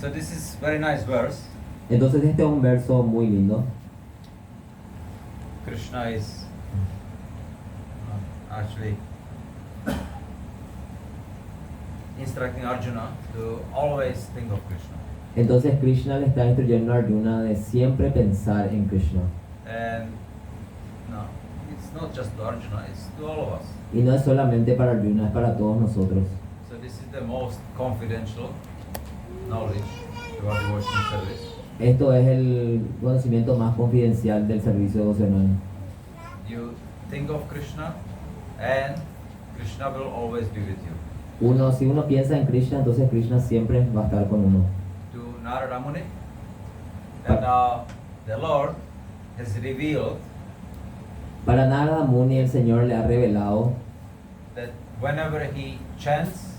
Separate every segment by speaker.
Speaker 1: So this is very nice verse.
Speaker 2: Entonces este es un verso muy lindo.
Speaker 1: Krishna is actually instructing Arjuna to always think of Krishna.
Speaker 2: Entonces Krishna le está instruyendo a Arjuna de siempre pensar en Krishna.
Speaker 1: And no, it's not just to Arjuna, it's to all of us.
Speaker 2: Y no es solamente para Arjuna, es para todos nosotros.
Speaker 1: So this is the most confidential knowledge to our devotional service.
Speaker 2: Esto es el conocimiento más confidencial del servicio devocional.
Speaker 1: You think of Krishna and Krishna will always be with you.
Speaker 2: Si uno piensa en Krishna, entonces Krishna siempre va a estar con uno.
Speaker 1: To Narada Muni, and the Lord has revealed
Speaker 2: Para Narada Muni el Señor le ha revelado
Speaker 1: that whenever he chants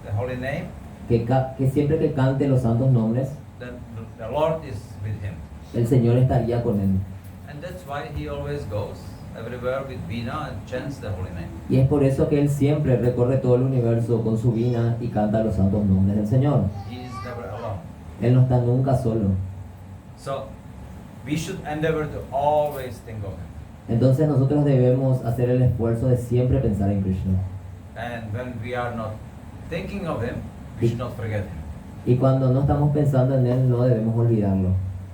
Speaker 1: the holy name,
Speaker 2: que siempre que cante los santos nombres,
Speaker 1: then the Lord is with him.
Speaker 2: el Señor estaría con él.
Speaker 1: And that's why he always goes everywhere with Veena and chants the holy name.
Speaker 2: Y es por eso que él siempre recorre todo el universo con su vina y canta los santos nombres del Señor.
Speaker 1: He is never alone.
Speaker 2: Él no está nunca solo.
Speaker 1: So we should endeavor to always think of him.
Speaker 2: Entonces nosotros debemos hacer el esfuerzo de siempre pensar en Krishna.
Speaker 1: And when we are not thinking of him, we should not forget him.
Speaker 2: Y cuando no estamos pensando en él, no debemos olvidarlo.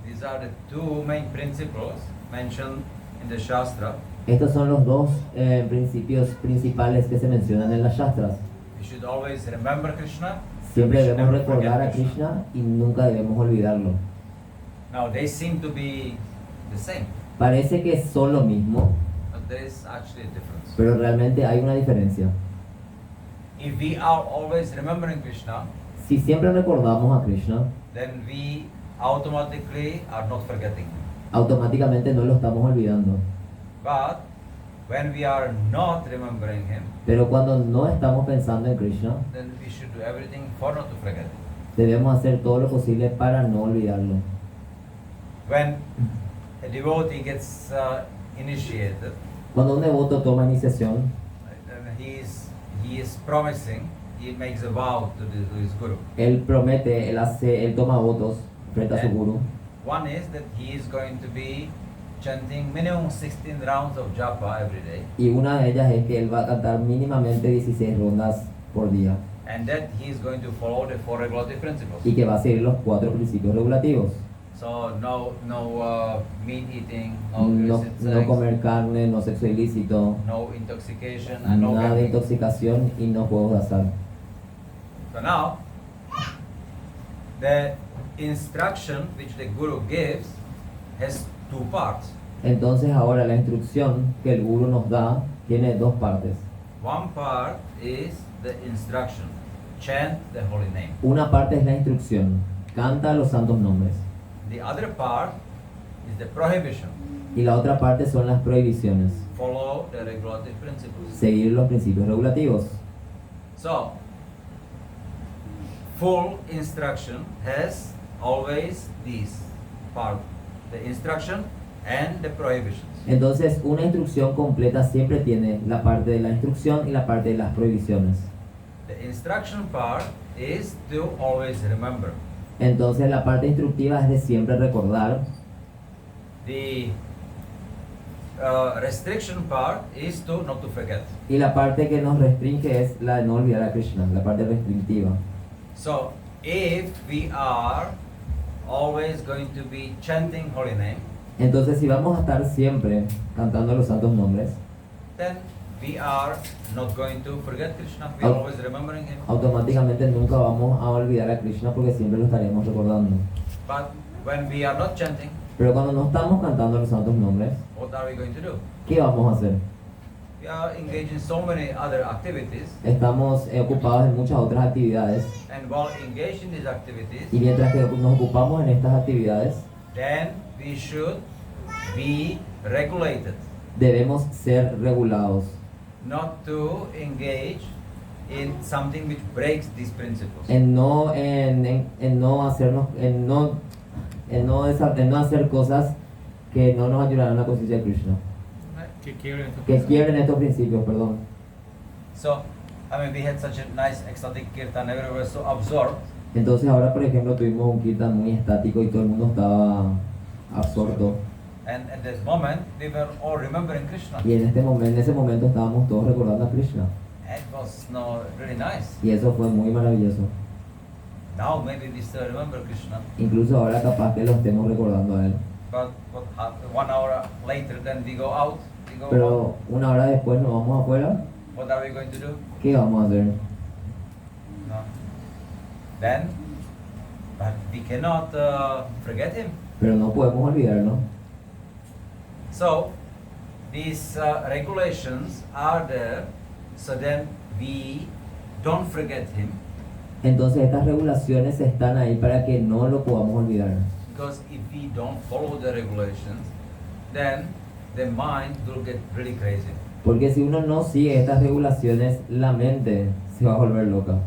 Speaker 1: These are the two main principles mentioned in the Shastra.
Speaker 2: Estos son los dos principios principales que se mencionan en las Shastras.
Speaker 1: We should always remember Krishna.
Speaker 2: Siempre
Speaker 1: We should
Speaker 2: debemos
Speaker 1: never forget
Speaker 2: recordar a Krishna y nunca debemos olvidarlo.
Speaker 1: Now they seem to be the same,
Speaker 2: Parece que son lo mismo,
Speaker 1: but there is actually a difference.
Speaker 2: pero realmente hay una diferencia.
Speaker 1: If we are always remembering Krishna,
Speaker 2: Si siempre recordamos a Krishna,
Speaker 1: then we automatically are not forgetting him.
Speaker 2: automáticamente no lo estamos olvidando.
Speaker 1: But when we are not remembering him,
Speaker 2: Pero cuando no estamos pensando en Krishna,
Speaker 1: then we should do everything for not to forget him.
Speaker 2: debemos hacer todo lo posible para no olvidarlo.
Speaker 1: When a devotee gets initiated,
Speaker 2: Cuando un devoto toma iniciación,
Speaker 1: then he is promising, he makes a vow to his guru.
Speaker 2: él promete, él toma votos frente a su guru.
Speaker 1: One is that he is going to be chanting minimum 16 rounds of japa every day,
Speaker 2: Y una de ellas es que él va a cantar mínimamente 16 rondas por día.
Speaker 1: and that he is going to follow the four regulative principles.
Speaker 2: Y que va a seguir los 4 principios regulativos.
Speaker 1: So no meat eating, no
Speaker 2: No,
Speaker 1: illicit
Speaker 2: no
Speaker 1: sex,
Speaker 2: comer carne, no sexo ilícito,
Speaker 1: no intoxication, and no
Speaker 2: nada de
Speaker 1: gambling.
Speaker 2: intoxicación y no juegos de azar.
Speaker 1: So now, the instruction which the guru gives has two parts.
Speaker 2: Entonces ahora la instrucción que el guru nos da tiene dos partes.
Speaker 1: One part is the instruction, chant the holy name.
Speaker 2: Una parte es la instrucción, canta los santos nombres.
Speaker 1: The other part is the prohibition,
Speaker 2: Y la otra parte son las prohibiciones,
Speaker 1: follow the regulative principles.
Speaker 2: seguir los principios regulativos.
Speaker 1: So, full instruction has always these part, the instruction and the prohibitions.
Speaker 2: Entonces una instrucción completa siempre tiene la parte de la instrucción y la parte de las prohibiciones.
Speaker 1: The instruction part is to always remember.
Speaker 2: Entonces la parte instructiva es de siempre recordar.
Speaker 1: The restriction part is to not to forget.
Speaker 2: Y la parte que nos restringe es la de no olvidar a Krishna, la parte restrictiva.
Speaker 1: So, if we are always going to be chanting holy name,
Speaker 2: Entonces si vamos a estar siempre cantando los santos nombres,
Speaker 1: then we are not going to forget Krishna. We are always remembering him.
Speaker 2: automáticamente nunca vamos a olvidar a Krishna porque siempre lo estaremos recordando.
Speaker 1: But when we are not chanting,
Speaker 2: Pero cuando no estamos cantando los santos nombres,
Speaker 1: what are we going to do?
Speaker 2: ¿qué vamos a hacer?
Speaker 1: We are engaged in so many other activities,
Speaker 2: Estamos ocupados en muchas otras actividades
Speaker 1: and while engaged in these activities,
Speaker 2: y mientras que nos ocupamos en estas actividades,
Speaker 1: then we should be regulated,
Speaker 2: debemos ser regulados,
Speaker 1: not to engage in something which breaks these principles.
Speaker 2: en no hacernos, en no hacer cosas que no nos ayudarán a la conciencia de Krishna,
Speaker 1: Right?
Speaker 2: que quiebren estos principios, perdón.
Speaker 1: So, I mean, we had such a nice ecstatic kirtan, everyone was so absorbed
Speaker 2: Entonces ahora, por ejemplo, tuvimos un kirtan muy estático y todo el mundo estaba absorto.
Speaker 1: And at this moment, we were all remembering Krishna.
Speaker 2: Y en ese momento estábamos todos recordando a Krishna.
Speaker 1: It was no, really nice.
Speaker 2: Y eso fue muy maravilloso.
Speaker 1: Now maybe we still remember Krishna,
Speaker 2: Incluso ahora capaz que lo estemos recordando a él.
Speaker 1: but 1 hour later, then we go out. We go out.
Speaker 2: Pero una hora después nos vamos afuera.
Speaker 1: What are we going to do?
Speaker 2: ¿Qué vamos a hacer?
Speaker 1: No. Then, but we cannot forget him.
Speaker 2: Pero no podemos olvidarnos.
Speaker 1: So, these regulations are there, so then we don't forget him,
Speaker 2: Entonces estas regulaciones están ahí para que no lo podamos olvidar.
Speaker 1: because if we don't follow the regulations, then the mind will get really crazy.
Speaker 2: Porque si uno no sigue estas regulaciones, la mente se va a volver loca.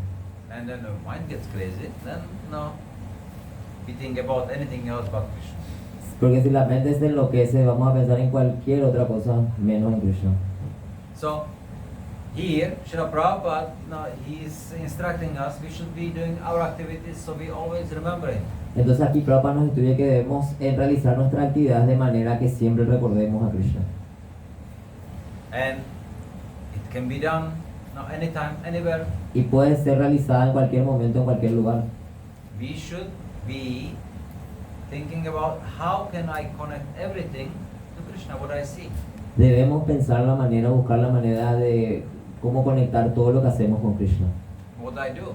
Speaker 1: And then the mind gets crazy, then no, we think about anything else but Krishna.
Speaker 2: Porque si la mente se enloquece, vamos a pensar en cualquier otra cosa menos en Krishna.
Speaker 1: So, here, Srila Prabhupada, he is instructing us, we should be doing our activities, so we always remember him.
Speaker 2: Entonces aquí Prabhupada nos instruye que debemos realizar nuestras actividades de manera que siempre recordemos a Krishna.
Speaker 1: And it can be done anytime, anywhere.
Speaker 2: Y puede ser realizada en cualquier momento, en cualquier lugar.
Speaker 1: We should be thinking about how can I connect everything to Krishna, what I see.
Speaker 2: Debemos pensar la manera, buscar la manera de cómo conectar todo lo que hacemos con Krishna.
Speaker 1: What I do,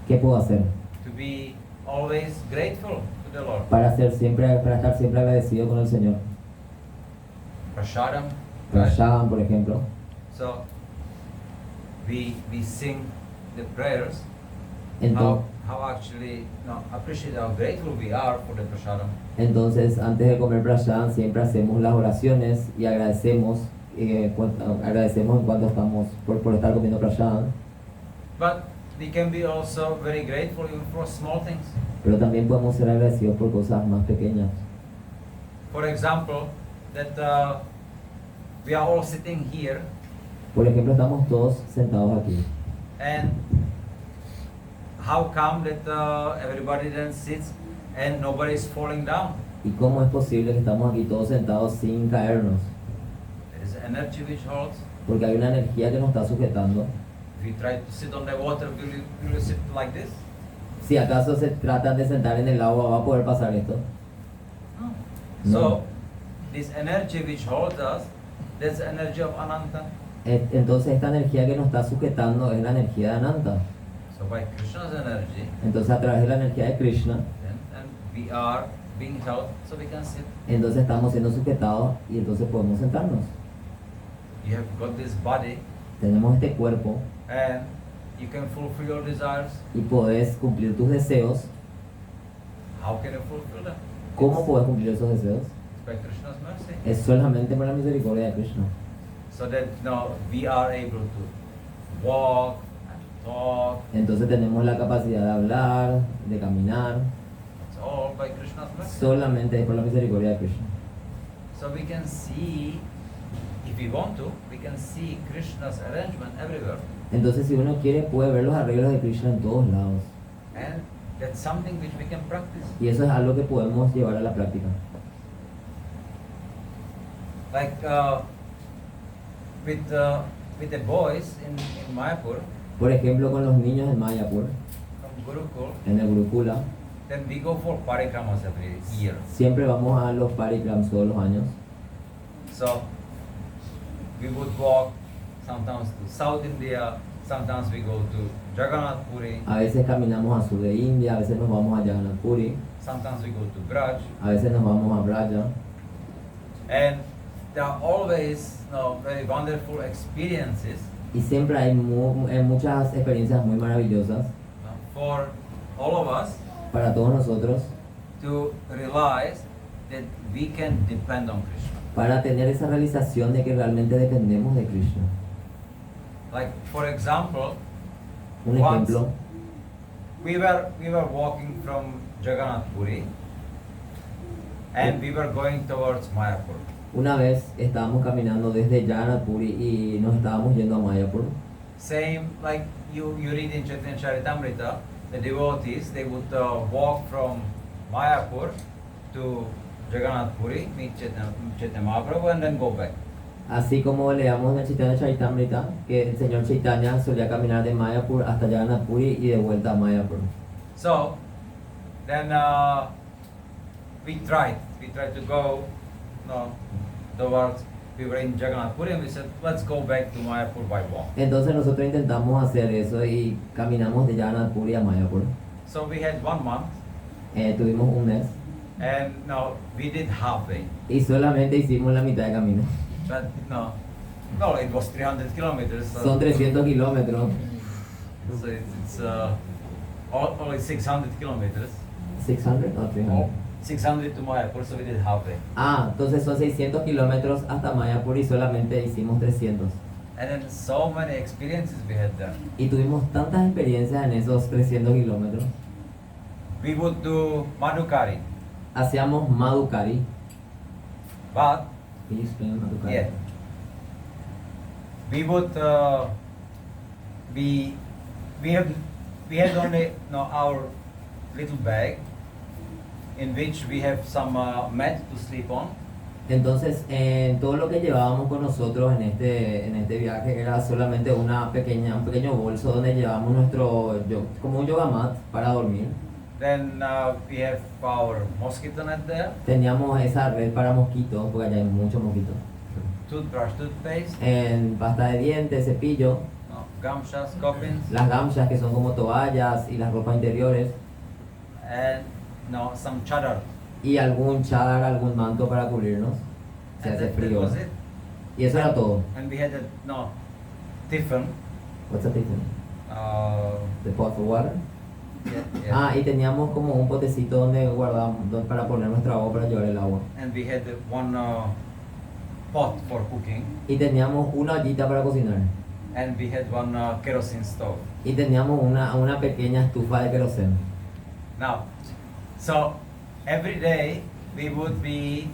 Speaker 2: ¿Qué puedo hacer?
Speaker 1: to be always grateful to the Lord.
Speaker 2: Para estar siempre agradecido con el Señor.
Speaker 1: Prasadam, right?
Speaker 2: Prashadam, por ejemplo.
Speaker 1: So we sing the prayers,
Speaker 2: Entonces,
Speaker 1: how actually appreciate how grateful we are for the prasadam.
Speaker 2: Entonces, antes de comer prashadam, siempre hacemos las oraciones y agradecemos en cuanto estamos por estar comiendo prashadam.
Speaker 1: But we can be also very grateful even for small things.
Speaker 2: Pero también podemos ser agradecidos por cosas más pequeñas.
Speaker 1: For example, that we are all sitting here,
Speaker 2: Por ejemplo, estamos todos sentados aquí.
Speaker 1: and how come that everybody then sits and nobody is falling down?
Speaker 2: ¿Y cómo es posible que estamos aquí todos sentados sin caernos?
Speaker 1: There is energy which holds.
Speaker 2: Porque hay una energía que nos está sujetando.
Speaker 1: If you try to sit on the water, will you sit like this?
Speaker 2: Si acaso se tratan de sentar en el agua, ¿va a poder pasar esto?
Speaker 1: No.
Speaker 2: No.
Speaker 1: So, this energy which holds us, that's the energy of Ananta.
Speaker 2: Entonces esta energía que nos está sujetando es la energía de Ananta.
Speaker 1: So by Krishna's energy,
Speaker 2: Entonces a través de la energía de Krishna,
Speaker 1: then we are being held, so we can sit.
Speaker 2: entonces estamos siendo sujetados y entonces podemos sentarnos.
Speaker 1: You have got this body,
Speaker 2: Tenemos este cuerpo
Speaker 1: and you can fulfill your desires.
Speaker 2: y podés cumplir tus deseos.
Speaker 1: How can you fulfill them?
Speaker 2: ¿Cómo podés cumplir esos deseos?
Speaker 1: It's by Krishna's mercy.
Speaker 2: Es solamente por la misericordia de Krishna.
Speaker 1: So that we are able to walk and talk.
Speaker 2: Entonces tenemos la capacidad de hablar, de caminar.
Speaker 1: It's all by Krishna's mercy.
Speaker 2: Solamente es por la misericordia de Krishna.
Speaker 1: So we can see, if we want to, we can see Krishna's arrangement everywhere.
Speaker 2: Entonces si uno quiere puede ver los arreglos de Krishna en todos lados.
Speaker 1: And that's something which we can practice.
Speaker 2: Y eso es algo que podemos llevar a la práctica.
Speaker 1: Like with the boys in Mayapur,
Speaker 2: Por ejemplo, con los niños en Mayapur,
Speaker 1: from Gurukul,
Speaker 2: en el Gurukula,
Speaker 1: then we go for parikramas every year.
Speaker 2: siempre vamos a los parikrams todos los años.
Speaker 1: So we would walk sometimes to South India, sometimes we go to Jagannath Puri,
Speaker 2: A veces caminamos al sur de India, a veces nos vamos a Jagannath Puri,
Speaker 1: sometimes we go to Braj,
Speaker 2: a veces nos vamos a Braja.
Speaker 1: and there are always very wonderful experiences
Speaker 2: Y siempre hay muchas experiencias muy maravillosas
Speaker 1: for all of us
Speaker 2: para todos nosotros
Speaker 1: to realize that we can depend on Krishna.
Speaker 2: para tener esa realización de que realmente dependemos de Krishna.
Speaker 1: Like for example,
Speaker 2: Un
Speaker 1: once
Speaker 2: ejemplo,
Speaker 1: we were walking from Jagannath Puri and we were going towards Mayapur.
Speaker 2: una vez estábamos caminando desde Jagannath Puri y nos estábamos yendo a Mayapur.
Speaker 1: Same like you read in Chaitanya Charitamrita the devotees, they would walk from Mayapur to Jagannath Puri, meet Chaitanya Mahaprabhu, and then go back.
Speaker 2: Así como leamos en el Chaitanya Charitamrita, que el señor Chaitanya solía caminar de Mayapur hasta Jagannath Puri y de vuelta a Mayapur.
Speaker 1: So then we tried to go towards, we were in Jagannath Puri, and we said, let's go back to Mayapur by walk.
Speaker 2: Entonces nosotros intentamos hacer eso y caminamos de Jagannath Puri a Mayapur.
Speaker 1: So we had 1 month,
Speaker 2: Tuvimos un mes
Speaker 1: and no, we did halfway.
Speaker 2: y solamente hicimos la mitad de camino.
Speaker 1: But no, it was 300 kilometers.
Speaker 2: Son 300 kilómetros.
Speaker 1: So it's only 600 kilometers.
Speaker 2: 600 o 300.
Speaker 1: 600 to Mayapur, so we did halfway.
Speaker 2: Entonces son 600 kilómetros hasta Mayapur y solamente hicimos 300.
Speaker 1: And then so many experiences we had there.
Speaker 2: Y tuvimos tantas experiencias en esos 300 kilómetros.
Speaker 1: We would do Madhukari,
Speaker 2: Hacíamos Madhukari.
Speaker 1: but
Speaker 2: Can you explain Madhukari?
Speaker 1: yeah, we would we had only our little bag in which we have some mat to sleep on.
Speaker 2: Entonces, todo lo que llevábamos con nosotros en este viaje era solamente un pequeño bolso donde llevábamos como un yoga mat para dormir.
Speaker 1: Then we have our mosquito net there,
Speaker 2: Teníamos esa red para mosquitos, porque allá hay muchos mosquitos.
Speaker 1: toothbrush, toothpaste,
Speaker 2: En pasta de dientes, cepillo,
Speaker 1: gamshas, coffins,
Speaker 2: las gamshas que son como toallas y las ropas interiores,
Speaker 1: and some chadar.
Speaker 2: y algún chadar, algún manto para cubrirnos. Se
Speaker 1: And
Speaker 2: hace
Speaker 1: that
Speaker 2: frío.
Speaker 1: was it.
Speaker 2: Y eso era todo.
Speaker 1: And we had tiffin.
Speaker 2: What's a tiffin? The pot for water.
Speaker 1: Yeah.
Speaker 2: Y teníamos como un potecito donde guardamos para poner nuestra agua para llevar el agua.
Speaker 1: And we had one pot for cooking,
Speaker 2: Y teníamos una ollita para cocinar.
Speaker 1: and we had one kerosene stove.
Speaker 2: Y teníamos una pequeña estufa de queroseno.
Speaker 1: Now, so every day we would be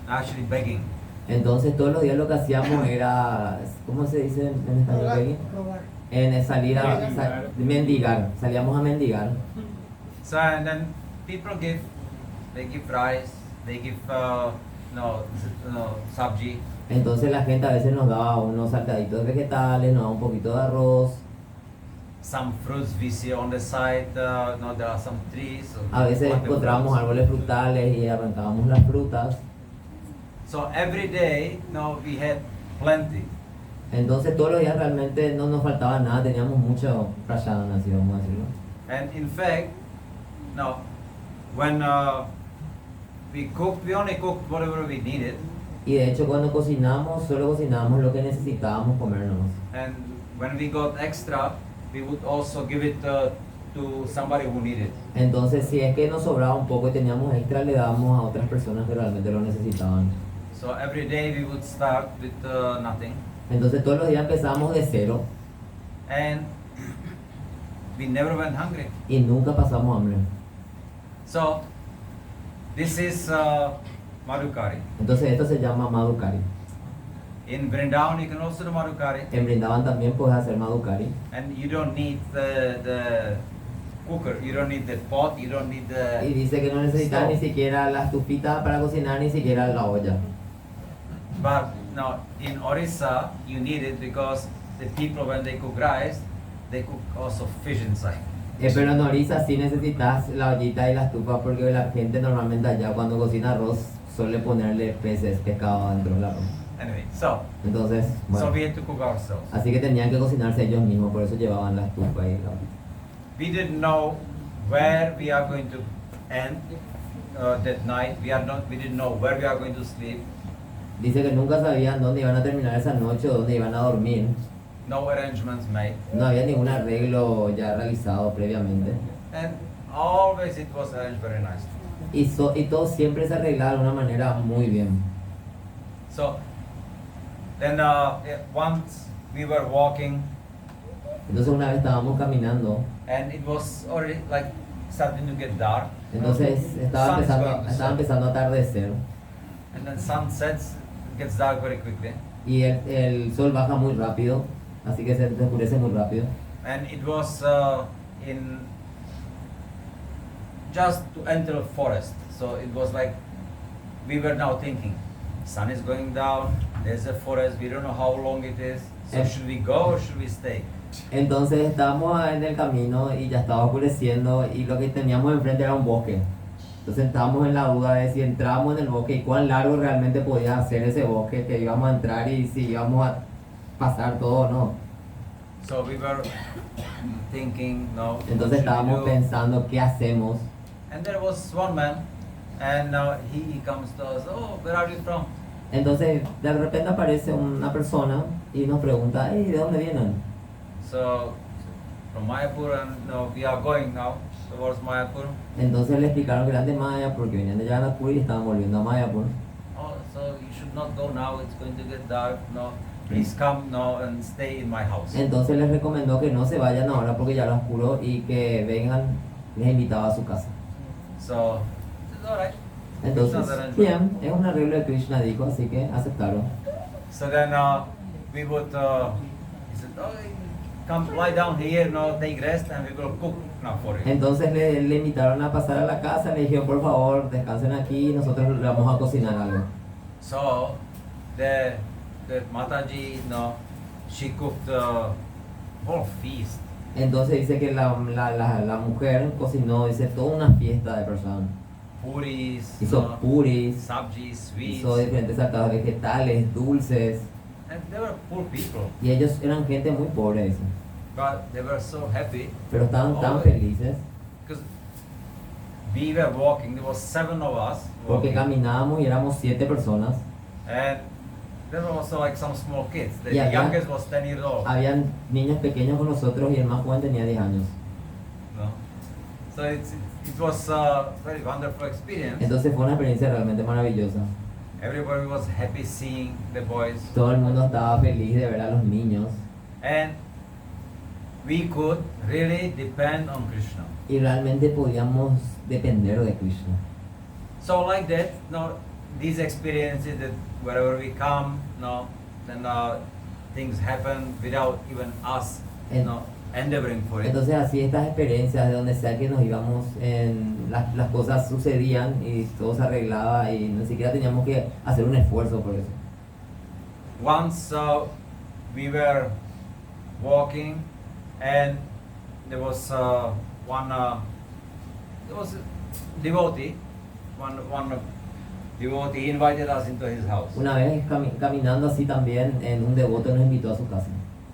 Speaker 1: actually begging.
Speaker 2: Entonces todos los días lo que hacíamos era, ¿cómo se dice en español? Begging? En salir a mendigar. Salíamos a mendigar.
Speaker 1: So and then people they give rice, they give sabji,
Speaker 2: Entonces la gente a veces nos daba unos saltaditos vegetales, nos daba un poquito de arroz.
Speaker 1: some fruits we see on the side. There are some trees. So
Speaker 2: A veces
Speaker 1: what the
Speaker 2: encontrábamos
Speaker 1: fruits.
Speaker 2: árboles frutales y arrancábamos las frutas.
Speaker 1: So every day, we had plenty.
Speaker 2: Entonces todos los días realmente no nos faltaba nada, teníamos mucho prashadana, así vamos a decirlo.
Speaker 1: And in fact, when we cooked, we only cooked whatever we needed.
Speaker 2: Y de hecho cuando cocinamos, solo cocinábamos lo que necesitábamos comernos.
Speaker 1: And when we got extra, we would also give it to somebody who needed.
Speaker 2: Entonces si es que nos sobraba un poco y teníamos extra, le dábamos a otras personas que realmente lo necesitaban.
Speaker 1: So every day we would start with nothing.
Speaker 2: Entonces todos los días empezamos de cero
Speaker 1: And we never went hungry.
Speaker 2: y nunca pasamos hambre.
Speaker 1: So this is Madhukari.
Speaker 2: Entonces esto se llama Madhukari.
Speaker 1: In Vrindavan, you can also do Madhukari.
Speaker 2: En Brindavan también puedes hacer Madhukari.
Speaker 1: And you don't need the cooker, you don't need the pot, you don't need
Speaker 2: Y
Speaker 1: the...
Speaker 2: dice que no necesitas ni siquiera la estufita para cocinar, ni siquiera la olla.
Speaker 1: But now in Orissa, you need it because the people, when they cook rice, they cook also fish inside.
Speaker 2: Pero en Orissa sí necesitas la ollita y la estufa porque la gente normalmente allá cuando cocina arroz suele ponerle peces, pescado dentro del arroz.
Speaker 1: Anyway, so
Speaker 2: Entonces,
Speaker 1: so
Speaker 2: bueno,
Speaker 1: we had to cook ourselves.
Speaker 2: así que tenían que cocinarse ellos mismos, por eso llevaban la estufa y la ollita.
Speaker 1: We didn't know where we are going to end that night. We didn't know where we are going to sleep.
Speaker 2: Dice que nunca sabían dónde iban a terminar esa noche o dónde iban a dormir.
Speaker 1: No arrangements made.
Speaker 2: No había ningún arreglo ya realizado previamente.
Speaker 1: And always it was arranged very nicely.
Speaker 2: Y todo siempre se arreglaba de una manera muy bien.
Speaker 1: So then once we were walking
Speaker 2: Entonces una vez estábamos caminando,
Speaker 1: and it was already like starting to get dark.
Speaker 2: entonces estaba empezando a atardecer
Speaker 1: And then sun sets, it gets dark very quickly.
Speaker 2: y el sol baja muy rápido, así que se oscurece muy rápido.
Speaker 1: And it was in just to enter a forest. So it was like we were now thinking, sun is going down, there's a forest, we don't know how long it is. So should we go or should we stay?
Speaker 2: Entonces estábamos en el camino y ya estaba oscureciendo y lo que teníamos enfrente era un bosque. Entonces estábamos en la duda de si entrábamos en el bosque y cuán largo realmente podía ser ese bosque que íbamos a entrar y si íbamos a pasar todo o no.
Speaker 1: So we were thinking, no.
Speaker 2: Entonces
Speaker 1: should we
Speaker 2: estábamos
Speaker 1: do?
Speaker 2: pensando qué hacemos.
Speaker 1: And there was one man, and now he comes to us, oh, where are you from?
Speaker 2: Entonces de repente aparece una persona y nos pregunta, hey, ¿de dónde vienen?
Speaker 1: So from Mayapur, and no, we are going now towards Mayapur.
Speaker 2: Entonces le explicaron que eran de Maya porque venían de Jagannath y estaban volviendo a Mayapur.
Speaker 1: Oh, so you should not go now, it's going to get dark. No, please come now and stay in my house.
Speaker 2: Entonces les recomendó que no se vayan ahora porque ya era oscuro y que vengan, les invitaba a su casa.
Speaker 1: So it's all right.
Speaker 2: Entonces,
Speaker 1: It's not arrangement.
Speaker 2: bien, es un arreglo de Krishna, dijo, así que aceptaron.
Speaker 1: So then we would, he said, oh, come lie down here, no, take rest, and we will cook now for you.
Speaker 2: Entonces le invitaron a pasar a la casa, le dijeron, por favor, descansen aquí y nosotros le vamos a cocinar algo.
Speaker 1: So the Mataji, no, she cooked a whole feast.
Speaker 2: Entonces dice que la mujer cocinó, dice, toda una fiesta de personas.
Speaker 1: Puris,
Speaker 2: Hizo
Speaker 1: no,
Speaker 2: puris,
Speaker 1: sabjis, sweets,
Speaker 2: hizo diferentes saltados vegetales, dulces.
Speaker 1: and they were poor people,
Speaker 2: Y ellos eran gente muy pobre, dice.
Speaker 1: but they were so happy
Speaker 2: Pero estaban tan
Speaker 1: Oh.
Speaker 2: felices
Speaker 1: because we were walking. There was 7 of us
Speaker 2: porque
Speaker 1: walking,
Speaker 2: caminábamos y éramos 7 personas.
Speaker 1: and there were also like some small kids. The
Speaker 2: Yeah, yeah.
Speaker 1: youngest was 10 years old.
Speaker 2: Habían niños pequeños con nosotros y el más joven tenía 10 años.
Speaker 1: No? So it was a very wonderful experience.
Speaker 2: Entonces fue una experiencia realmente maravillosa.
Speaker 1: Everybody was happy seeing the boys,
Speaker 2: Todo el mundo estaba feliz de ver a los niños
Speaker 1: and we could really depend on Krishna.
Speaker 2: y realmente podíamos depender de Krishna.
Speaker 1: So like that, no, these experiences that wherever we come, no, then things happen without even us,
Speaker 2: And-
Speaker 1: no, endeavoring for it.
Speaker 2: Entonces así estas experiencias de donde sea que nos íbamos, las cosas sucedían y todo se arreglaba y ni siquiera teníamos que hacer un esfuerzo por eso.
Speaker 1: Once we were walking, and there was one there was a devotee, one devotee invited us into his house,
Speaker 2: Una vez caminando así también, un devoto nos invitó a su casa.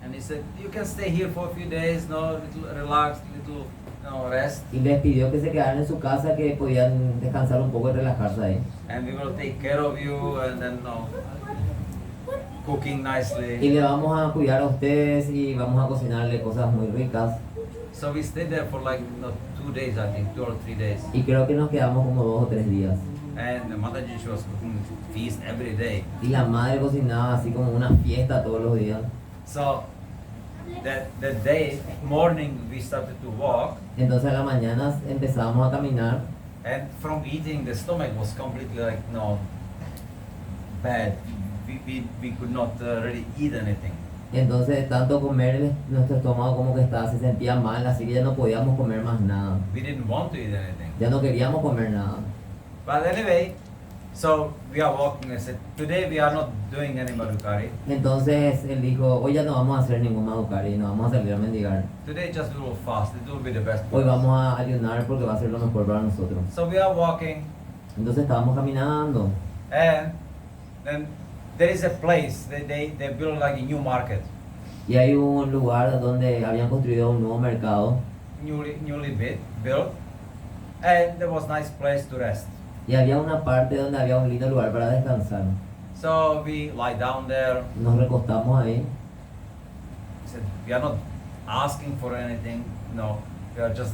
Speaker 1: and he said, "You can stay here for a few days, no, little relax, little, no, rest,
Speaker 2: Y les pidió que se quedaran en su casa, que podían descansar un poco y relajarse ahí.
Speaker 1: and we will take care of you, and then no, cooking
Speaker 2: Y
Speaker 1: nicely."
Speaker 2: le vamos a cuidar a ustedes y vamos a cocinarle cosas muy ricas.
Speaker 1: So we stayed there for like, no, 2 days, I think, 2 or 3 days.
Speaker 2: Y creo que nos quedamos como 2 o 3 días.
Speaker 1: And the Mataji, she was cooking feast every day.
Speaker 2: Y la madre cocinaba así como una fiesta todos los días.
Speaker 1: So that day, morning, we started to walk,
Speaker 2: Entonces a la mañana empezábamos a caminar
Speaker 1: and from eating, the stomach was completely like, no, bad. We could not really eat anything.
Speaker 2: Entonces de tanto comer nuestro estómago como que estaba, se sentía mal, así que ya no podíamos comer más nada.
Speaker 1: We didn't want to eat anything.
Speaker 2: Ya no queríamos comer nada.
Speaker 1: But anyway, so we are walking. I said, today we are not doing any madhukari.
Speaker 2: Entonces él dijo, hoy ya no vamos a hacer ningún madhukari, no vamos a salir a mendigar.
Speaker 1: Today just we will fast. It will be the best for
Speaker 2: Hoy
Speaker 1: us.
Speaker 2: vamos a ayunar porque va a ser lo mejor para nosotros.
Speaker 1: So we are walking,
Speaker 2: Entonces estábamos caminando
Speaker 1: and then there is a place. They build like a new market,
Speaker 2: y hay un lugar donde habían construido un nuevo mercado
Speaker 1: newly built, and there was nice place to rest.
Speaker 2: y había una parte donde había un lindo lugar para descansar.
Speaker 1: So we lie down there.
Speaker 2: Nos recostamos ahí
Speaker 1: Said, we are not asking for anything. No, we are just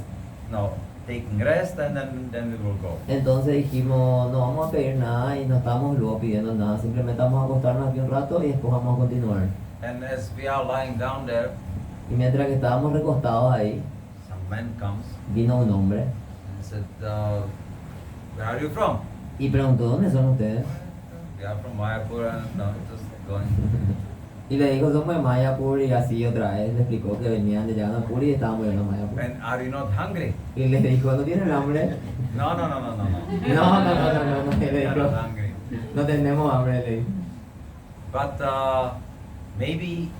Speaker 1: taking rest, and then we will go.
Speaker 2: Entonces dijimos, no vamos a pedir nada y no estamos luego pidiendo nada, simplemente vamos a acostarnos aquí un rato y después vamos a continuar.
Speaker 1: And as we are lying down there,
Speaker 2: Y mientras que estábamos recostados ahí,
Speaker 1: some man comes
Speaker 2: vino un hombre
Speaker 1: and said, "Where are you from?"
Speaker 2: y preguntó, ¿dónde son ustedes?
Speaker 1: We are from Mayapur, and no, it was going.
Speaker 2: Y le dijo, somos de Mayapur y así otra vez. Le explicó que venían de Jagannath y estaban yendo a Mayapur.
Speaker 1: And are you not hungry?
Speaker 2: Y le dijo, ¿no tienen hambre?
Speaker 1: No.
Speaker 2: No. Y le
Speaker 1: You are
Speaker 2: dijo,
Speaker 1: not hungry.
Speaker 2: no tenemos hambre, le dijo.
Speaker 1: But maybe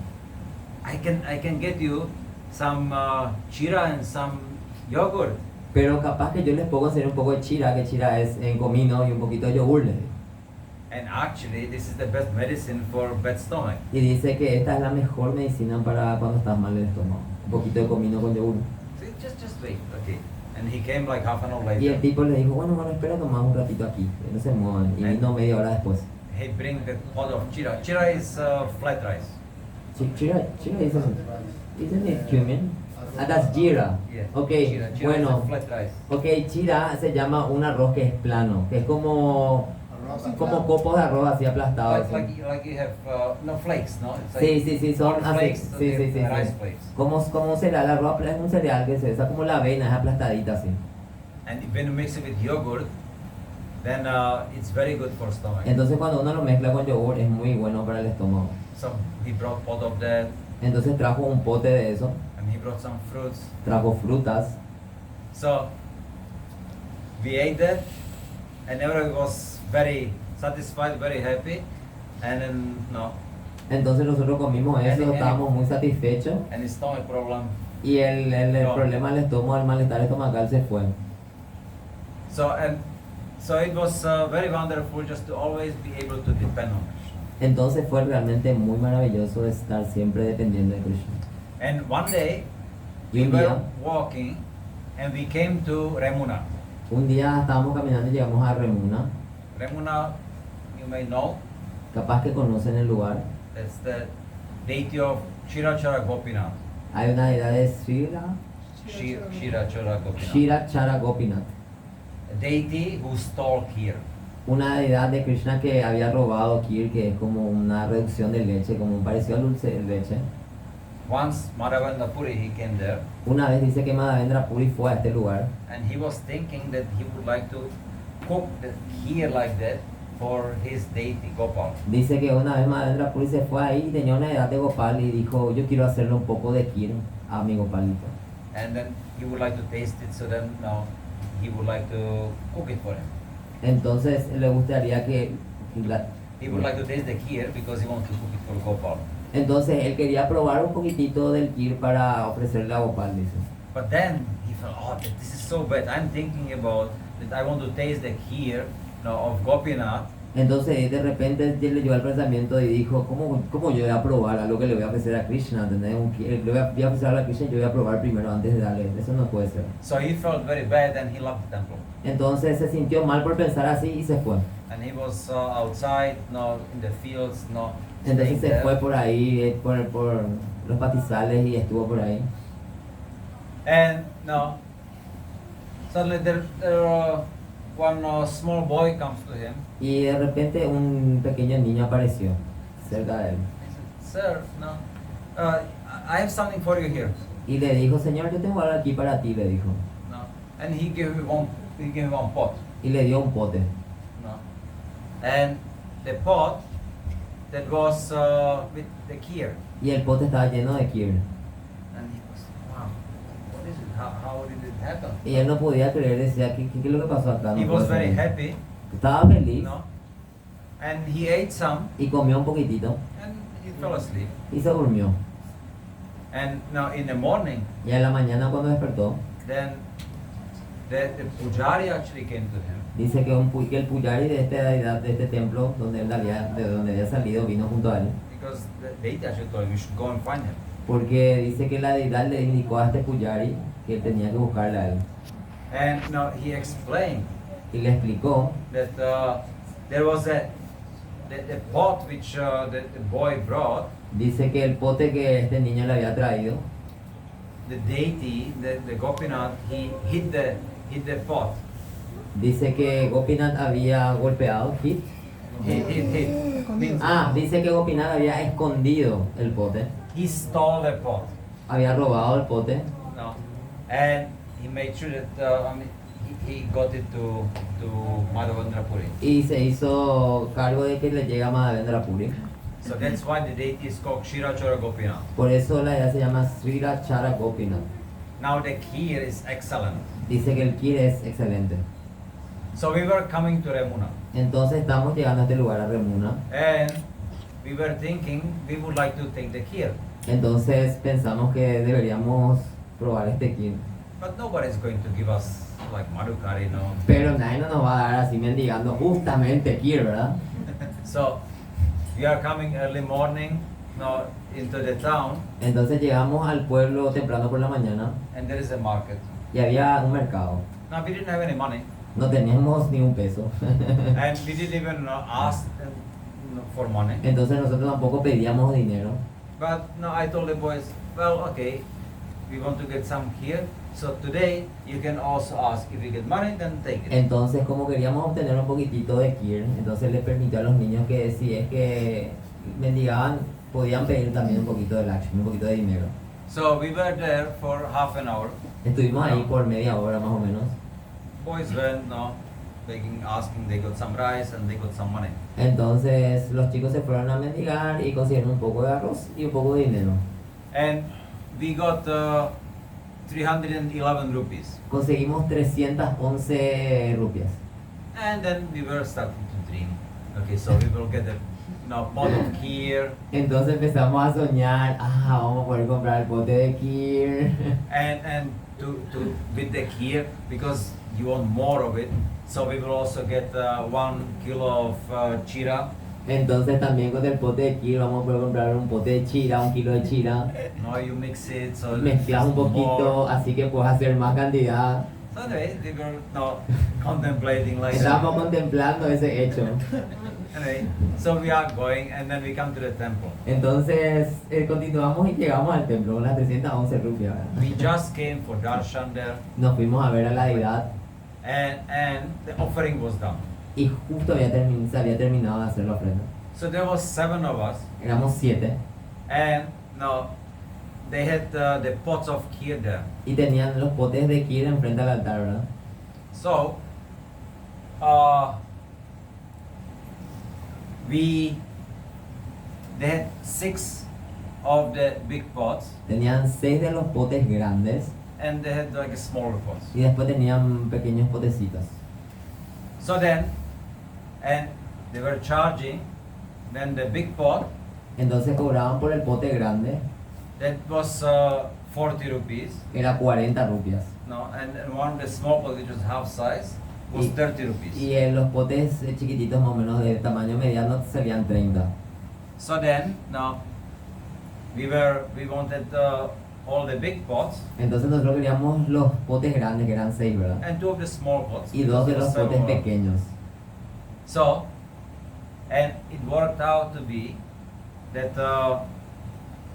Speaker 1: I can get you some chira and some yogurt.
Speaker 2: Pero capaz que yo les puedo hacer un poco de chira, que chira es en comino y un poquito de yogur, le dijo.
Speaker 1: And actually, this is the best medicine for bad stomach.
Speaker 2: Y dice que esta es la mejor medicina para cuando estás mal del estómago. Un poquito de comino con yogur.
Speaker 1: So just wait, okay. And he came like half an hour
Speaker 2: Y el
Speaker 1: later.
Speaker 2: tipo le dijo, bueno, espera nomás un ratito aquí, que no se muevan. Y vino media hora después.
Speaker 1: He bring the pot of chira. Chira is flat rice.
Speaker 2: Chira isn't it cumin? Ah, that's jira.
Speaker 1: Yes.
Speaker 2: Ok,
Speaker 1: Chira is
Speaker 2: bueno.
Speaker 1: a flat rice.
Speaker 2: Ok, chira se llama un arroz que es plano, que es como copos de arroz así aplastados.
Speaker 1: Like you have no flakes, no? It's like
Speaker 2: Sí, son
Speaker 1: corn
Speaker 2: así.
Speaker 1: flakes,
Speaker 2: Sí,
Speaker 1: rice
Speaker 2: sí.
Speaker 1: flakes.
Speaker 2: Como un cereal, arroz es un cereal que se usa como la avena, es aplastadita así.
Speaker 1: And when you mix it with yogurt, then it's very good for stomach.
Speaker 2: Entonces cuando uno lo mezcla con yogur es muy bueno para el estómago.
Speaker 1: So he brought pot of that,
Speaker 2: Entonces trajo un pote de eso,
Speaker 1: and he brought some fruits.
Speaker 2: trajo frutas.
Speaker 1: So we ate that, and everyone was very satisfied, very happy, and then
Speaker 2: Entonces nosotros comimos eso,
Speaker 1: And-
Speaker 2: estábamos muy satisfechos
Speaker 1: and his stomach problem.
Speaker 2: y el
Speaker 1: No.
Speaker 2: problema del estómago, el malestar estomacal se fue.
Speaker 1: So it was very wonderful just to always be able to depend on Krishna.
Speaker 2: Entonces fue realmente muy maravilloso estar siempre dependiendo de Krishna.
Speaker 1: And one day
Speaker 2: Y
Speaker 1: we
Speaker 2: un
Speaker 1: were
Speaker 2: día,
Speaker 1: walking, and we came to Remuna.
Speaker 2: estábamos caminando y llegamos a Remuna.
Speaker 1: Remuna, you may know,
Speaker 2: Capaz que conocen el lugar.
Speaker 1: that's the deity of Shirachara Gopinath.
Speaker 2: Hay una deidad de
Speaker 1: Shirachara Gopinath.
Speaker 2: Shira Chara Gopinath.
Speaker 1: A deity who stole here.
Speaker 2: Una deidad de Krishna que había robado Kir, que es como una reducción de leche, como un parecido al dulce de leche.
Speaker 1: Once Madhavendra Puri, he came there,
Speaker 2: Una vez dice que Madhavendra Puri fue a este lugar
Speaker 1: and he was thinking that he would like to cook the kheer like that for his deity Gopal.
Speaker 2: Dice que una vez Madhavendra Puri se fue ahí y tenía una edad de Gopal y dijo, yo quiero hacerle un poco de Kir a mi Gopalito.
Speaker 1: And then he would like to taste it, so then now he would like to cook it for him.
Speaker 2: Entonces le gustaría que...
Speaker 1: He would like to taste the kheer because he wants to cook it for Gopal.
Speaker 2: Entonces él quería probar un poquitito del Kir para ofrecerle a Gopal, dice.
Speaker 1: But then he felt, oh, this is so bad. I'm thinking about that I want to taste the kheer of Gopinath.
Speaker 2: Entonces de repente él le llevó al pensamiento y dijo, ¿cómo yo voy a probar algo que le voy a ofrecer a Krishna? ¿Entendés? Le voy a ofrecer algo a Krishna y yo voy a probar primero antes de darle. Eso no puede ser.
Speaker 1: So he felt very bad and he left the temple.
Speaker 2: Entonces se sintió mal por pensar así y se fue.
Speaker 1: And he was outside, in the fields,
Speaker 2: Entonces
Speaker 1: staying
Speaker 2: se
Speaker 1: there.
Speaker 2: fue por ahí, por los pastizales y estuvo por ahí.
Speaker 1: And suddenly there one small boy comes to him.
Speaker 2: Y de repente un pequeño niño apareció cerca de él.
Speaker 1: He said, Sir, I have something for you here.
Speaker 2: Y le dijo, Señor, yo tengo algo aquí para ti, le dijo.
Speaker 1: No. And he gave me one pot.
Speaker 2: Y le dio un pote.
Speaker 1: No. And the pot that was with the kheer.
Speaker 2: Y el pote estaba lleno de Kir.
Speaker 1: And he was, wow, what is it? How did it happen?
Speaker 2: Y él no podía creer, decía, ¿qué es lo que pasó acá? No
Speaker 1: He
Speaker 2: puede
Speaker 1: was very
Speaker 2: ser".
Speaker 1: happy,
Speaker 2: Estaba feliz
Speaker 1: and he ate some,
Speaker 2: y comió un poquitito
Speaker 1: and he fell asleep.
Speaker 2: y se durmió.
Speaker 1: And now in the morning,
Speaker 2: Y a la mañana cuando despertó,
Speaker 1: then the pujari actually came to him.
Speaker 2: dice que el pujari de esta deidad, de este templo de donde había salido, vino junto a él.
Speaker 1: Because the deity actually told him, you should go and find him.
Speaker 2: Porque dice que la deidad le indicó a este pujari que él tenía que buscarle a él.
Speaker 1: And now he explained
Speaker 2: Y le explicó
Speaker 1: that there was the pot which the boy brought.
Speaker 2: Dice que el pote que este niño le había traído,
Speaker 1: The deity, the Gopinath, he hid the pot.
Speaker 2: dice que Gopinath había golpeado, hit.
Speaker 1: Hid. Means
Speaker 2: Dice que Gopinath había escondido el pote,
Speaker 1: he stole the pot.
Speaker 2: había robado el pote
Speaker 1: No. And he made sure that he got it to Madhavendra Puri.
Speaker 2: y se hizo cargo de que le llega a Madhavendra Puri.
Speaker 1: So that's why the deity is called Kshirachara Gopinath.
Speaker 2: Por eso la idea se llama Srira Chara Gopinath.
Speaker 1: Now the kheer is excellent.
Speaker 2: Dice que el kir es excelente.
Speaker 1: So we were coming to Remuna
Speaker 2: Entonces estamos llegando a este lugar a Remuna.
Speaker 1: and we were thinking we would like to take the kheer.
Speaker 2: Entonces pensamos que deberíamos probar este kir.
Speaker 1: But nobody's going to give us like Madhukari, no.
Speaker 2: Pero nadie nos va a dar así mendigando justamente kir, ¿verdad?
Speaker 1: So we are coming early morning, no, into the town,
Speaker 2: Entonces llegamos al pueblo temprano por la mañana
Speaker 1: and there is a market.
Speaker 2: y había un mercado.
Speaker 1: Now we didn't have any money,
Speaker 2: No teníamos ni un peso.
Speaker 1: and we didn't even ask for money.
Speaker 2: Entonces nosotros tampoco pedíamos dinero.
Speaker 1: But no, I told the boys, well, okay, we want to get some here. So today you can also ask if you get money, then take it.
Speaker 2: Entonces como queríamos obtener un poquitito de kir, entonces les permitió a los niños que si es que mendigaban, podían pedir también un poquito de Lakshmi, un poquito de dinero.
Speaker 1: So we were there for half an hour.
Speaker 2: Estuvimos ahí por media hora más o menos.
Speaker 1: Boys went, no, begging, asking, they got some rice and they got some money.
Speaker 2: Entonces los chicos se fueron a mendigar y consiguieron un poco de arroz y un poco de dinero.
Speaker 1: And we got 311 rupees.
Speaker 2: Conseguimos 311 rupias.
Speaker 1: And then we were starting to dream. Okay, so we will get a pot of kheer
Speaker 2: Entonces empezamos a soñar, vamos a poder comprar el pote de kir.
Speaker 1: and to with the kheer, because you want more of it. So we will also get 1 kilo of chira.
Speaker 2: Entonces también con el pote de kir vamos a poder comprar un pote de chira, un kilo de chira.
Speaker 1: No, you mix it so
Speaker 2: Mezclas un
Speaker 1: it's
Speaker 2: poquito,
Speaker 1: more.
Speaker 2: así que puedes hacer más cantidad.
Speaker 1: So anyway, we were contemplating like
Speaker 2: Estábamos
Speaker 1: that.
Speaker 2: contemplando ese hecho.
Speaker 1: Anyway, so we are going and then we come to the temple.
Speaker 2: Entonces continuamos y llegamos al templo con las 311 rupias. ¿Verdad?
Speaker 1: We just came for darshan there,
Speaker 2: Nos fuimos a ver a la deidad
Speaker 1: and the offering was done.
Speaker 2: y justo se había terminado de hacer la ofrenda.
Speaker 1: So there was 7 of us,
Speaker 2: Éramos 7
Speaker 1: and now they had the pots of kheer there.
Speaker 2: y tenían los potes de kir enfrente al altar, ¿verdad?
Speaker 1: So they had 6 of the big pots,
Speaker 2: Tenían 6 de los potes grandes
Speaker 1: and they had like smaller pots.
Speaker 2: y después tenían pequeños potecitos.
Speaker 1: So then, and they were charging, then the big pot,
Speaker 2: Entonces cobraban por el pote grande,
Speaker 1: that was 40 rupees,
Speaker 2: era 40 rupias.
Speaker 1: no, and one of the small pot, which was half size, was
Speaker 2: Y-
Speaker 1: 30 rupees.
Speaker 2: Y los potes chiquititos más o menos de tamaño mediano salían 30.
Speaker 1: So then, now, we wanted all the big pots,
Speaker 2: Entonces nosotros queríamos los potes grandes, que eran 6, ¿verdad?
Speaker 1: and 2 of the small pots.
Speaker 2: Y 2 de
Speaker 1: because
Speaker 2: los
Speaker 1: there
Speaker 2: potes
Speaker 1: were seven.
Speaker 2: pequeños.
Speaker 1: So, and it worked out to be that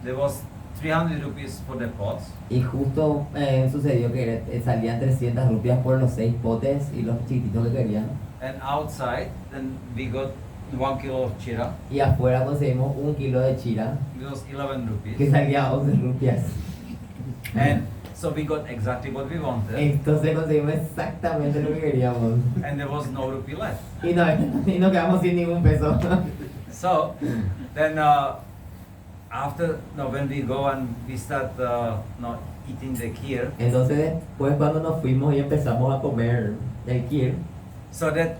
Speaker 1: there was 300 rupees for the pots,
Speaker 2: Y justo sucedió que salían 300 rupias por los 6 potes y los chiquititos que querían.
Speaker 1: and outside, then we got 1 kilo of chira,
Speaker 2: Y afuera conseguimos 1 kilo de chira,
Speaker 1: it was 11
Speaker 2: que
Speaker 1: rupees.
Speaker 2: salía 11 rupias.
Speaker 1: And so we got exactly what we wanted,
Speaker 2: Entonces conseguimos exactamente lo que queríamos.
Speaker 1: and there was no rupee left.
Speaker 2: Y nos quedamos sin ningún peso.
Speaker 1: So, then after, when we go and we start eating the kheer,
Speaker 2: Entonces después cuando nos fuimos y empezamos a comer el kir,
Speaker 1: so that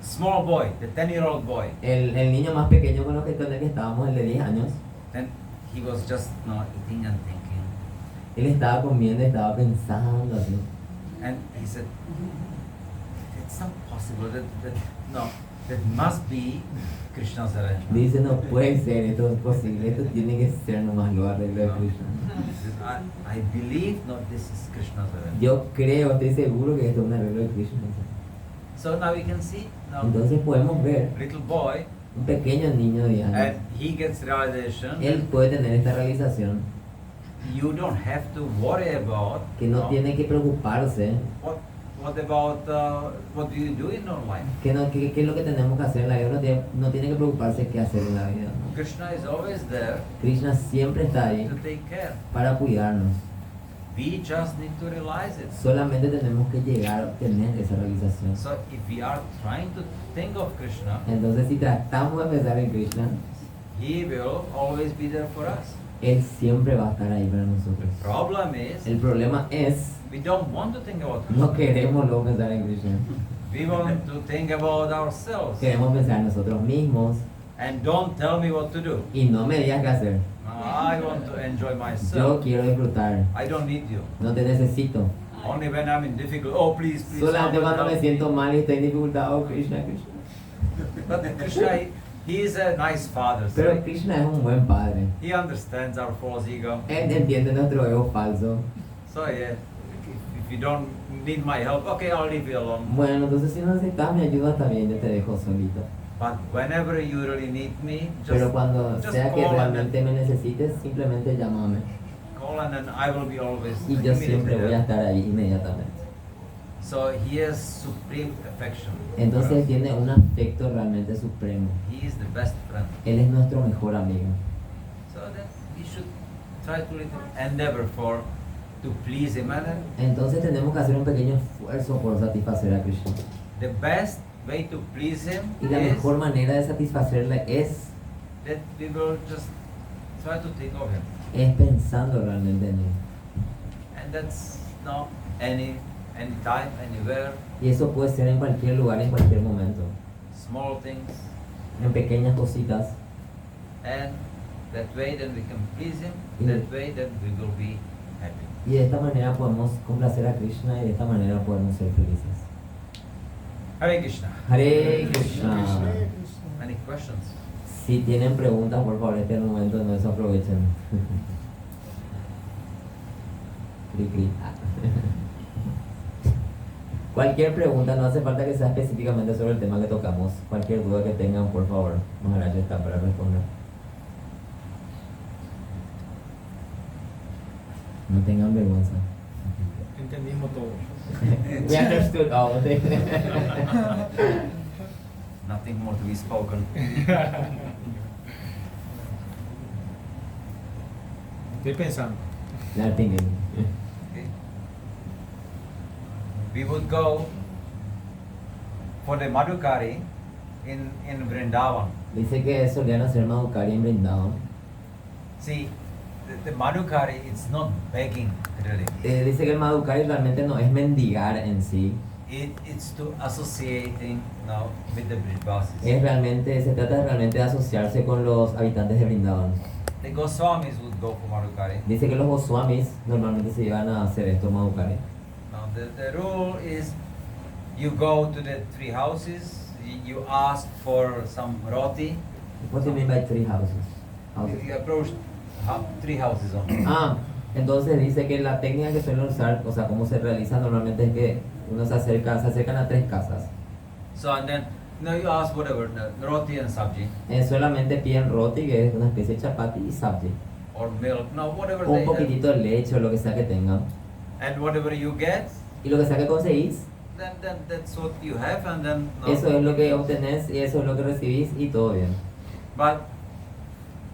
Speaker 1: small boy, the 10-year-old boy,
Speaker 2: el niño más pequeño con el que estábamos, el de 10 años,
Speaker 1: then he was just eating and thinking,
Speaker 2: él estaba comiendo y estaba pensando así.
Speaker 1: and he said, it's not possible that must be Krishna's arrangement.
Speaker 2: Dice, no puede ser, esto es posible, esto tiene que ser nomás lo arreglo de Krishna.
Speaker 1: He said, I believe this is Krishna's arrangement.
Speaker 2: Yo creo, estoy seguro que esto es un arreglo de Krishna.
Speaker 1: So now we can see,
Speaker 2: Entonces podemos ver
Speaker 1: little boy,
Speaker 2: un pequeño niño de 10 años.
Speaker 1: and he gets realization.
Speaker 2: Él puede tener esta realización,
Speaker 1: You don't have to worry about
Speaker 2: que no tiene que preocuparse,
Speaker 1: what about what do you do in your life.
Speaker 2: qué es lo que tenemos que hacer en la vida, no tiene que preocuparse qué hacer en la vida. ¿No?
Speaker 1: Krishna is always there
Speaker 2: Krishna siempre está ahí
Speaker 1: to take care.
Speaker 2: para cuidarnos.
Speaker 1: We just need to realize it.
Speaker 2: Solamente tenemos que llegar a obtener esa realización.
Speaker 1: So if we are trying to think of Krishna,
Speaker 2: Entonces si tratamos de pensar en Krishna,
Speaker 1: He will always be there for us.
Speaker 2: Él siempre va a estar ahí para nosotros.
Speaker 1: The problem is,
Speaker 2: El problema es,
Speaker 1: we don't want to think about Krishna.
Speaker 2: no queremos luego pensar en Krishna.
Speaker 1: We want to think about ourselves.
Speaker 2: Queremos pensar en nosotros mismos
Speaker 1: And don't tell me what to do.
Speaker 2: y no me digas qué hacer.
Speaker 1: I want to enjoy
Speaker 2: Yo
Speaker 1: myself.
Speaker 2: quiero disfrutar.
Speaker 1: I don't need you.
Speaker 2: No te necesito.
Speaker 1: Only when I'm in difficult. Oh, please, please.
Speaker 2: Solamente
Speaker 1: someone
Speaker 2: cuando me
Speaker 1: help
Speaker 2: siento
Speaker 1: me.
Speaker 2: mal y estoy en dificultad, oh Krishna, Krishna.
Speaker 1: But Krishna, he is a nice father.
Speaker 2: Pero
Speaker 1: So
Speaker 2: Krishna es un buen padre.
Speaker 1: he understands our false ego.
Speaker 2: Él entiende nuestro ego falso.
Speaker 1: So yeah, if you don't need my help, okay, I'll leave you alone.
Speaker 2: Bueno, entonces si no necesitas mi ayuda, está bien, yo te dejo solito.
Speaker 1: But whenever you really need me,
Speaker 2: Pero
Speaker 1: just
Speaker 2: cuando
Speaker 1: just
Speaker 2: sea que
Speaker 1: call
Speaker 2: realmente me necesites, simplemente llámame.
Speaker 1: call and then I will be always
Speaker 2: Y yo siempre
Speaker 1: immediately
Speaker 2: voy a
Speaker 1: there.
Speaker 2: estar ahí inmediatamente.
Speaker 1: So he has supreme affection. for
Speaker 2: Entonces
Speaker 1: us.
Speaker 2: tiene un afecto realmente supremo.
Speaker 1: He is the best friend.
Speaker 2: Él es nuestro mejor amigo.
Speaker 1: So that we should try to endeavor for to please him. And
Speaker 2: Entonces tenemos que hacer un pequeño esfuerzo por satisfacer a Krishna.
Speaker 1: the best way to please him
Speaker 2: Y la
Speaker 1: is
Speaker 2: mejor manera de satisfacerle es
Speaker 1: that we will just try to think of him.
Speaker 2: pensando realmente en él.
Speaker 1: And that's not any time, anywhere,
Speaker 2: Y eso puede ser en cualquier lugar, en cualquier momento.
Speaker 1: small things.
Speaker 2: En pequeñas cositas.
Speaker 1: And that way then we can please him.
Speaker 2: Yeah.
Speaker 1: That way then we will be happy.
Speaker 2: Y de esta manera podemos complacer a Krishna y de esta manera podemos ser felices.
Speaker 1: Hare Krishna.
Speaker 2: Hare Krishna.
Speaker 1: Any questions?
Speaker 2: Si tienen preguntas, por favor, este es el momento, no desaprovechen. Cri, cri. Cualquier pregunta, no hace falta que sea específicamente sobre el tema que tocamos. Cualquier duda que tengan, por favor, Maharaj está para responder. No tengan vergüenza.
Speaker 3: Entendimos todo.
Speaker 2: We understood all.
Speaker 1: Nothing more to be spoken.
Speaker 3: Estoy pensando.
Speaker 2: Nothing.
Speaker 1: Okay. We would go for the Madhukari in Vrindavan.
Speaker 2: Dice que solían hacer Madhukari en Vrindavan.
Speaker 1: See, the Madhukari, it's not begging really.
Speaker 2: Dice que el Madhukari realmente no es mendigar en sí.
Speaker 1: It's to associating now with the Brihbasis.
Speaker 2: Es realmente, se trata realmente de asociarse con los habitantes de Vrindavan.
Speaker 1: The Goswamis would go for Madhukari.
Speaker 2: Dice que los Goswamis normalmente se llevan a hacer esto Madhukari.
Speaker 1: Now the rule is you go to the three houses, you ask for some roti.
Speaker 2: What do you mean by three houses?
Speaker 1: You approach three houses only.
Speaker 2: Entonces dice que la técnica que suelen usar, o sea, cómo se realiza normalmente es que uno se acercan a 3 casas.
Speaker 1: So and then you ask whatever, roti and sabji
Speaker 2: Solamente piden roti, que es una especie de chapati, y sabji.
Speaker 1: or milk, no whatever
Speaker 2: Un
Speaker 1: they have.
Speaker 2: poquitito de leche o lo que sea que tengan.
Speaker 1: And whatever you get,
Speaker 2: Y lo que sea que conseguís,
Speaker 1: then that's what you have, and then no.
Speaker 2: eso es lo que obtenés y eso es lo que recibís y todo bien.
Speaker 1: But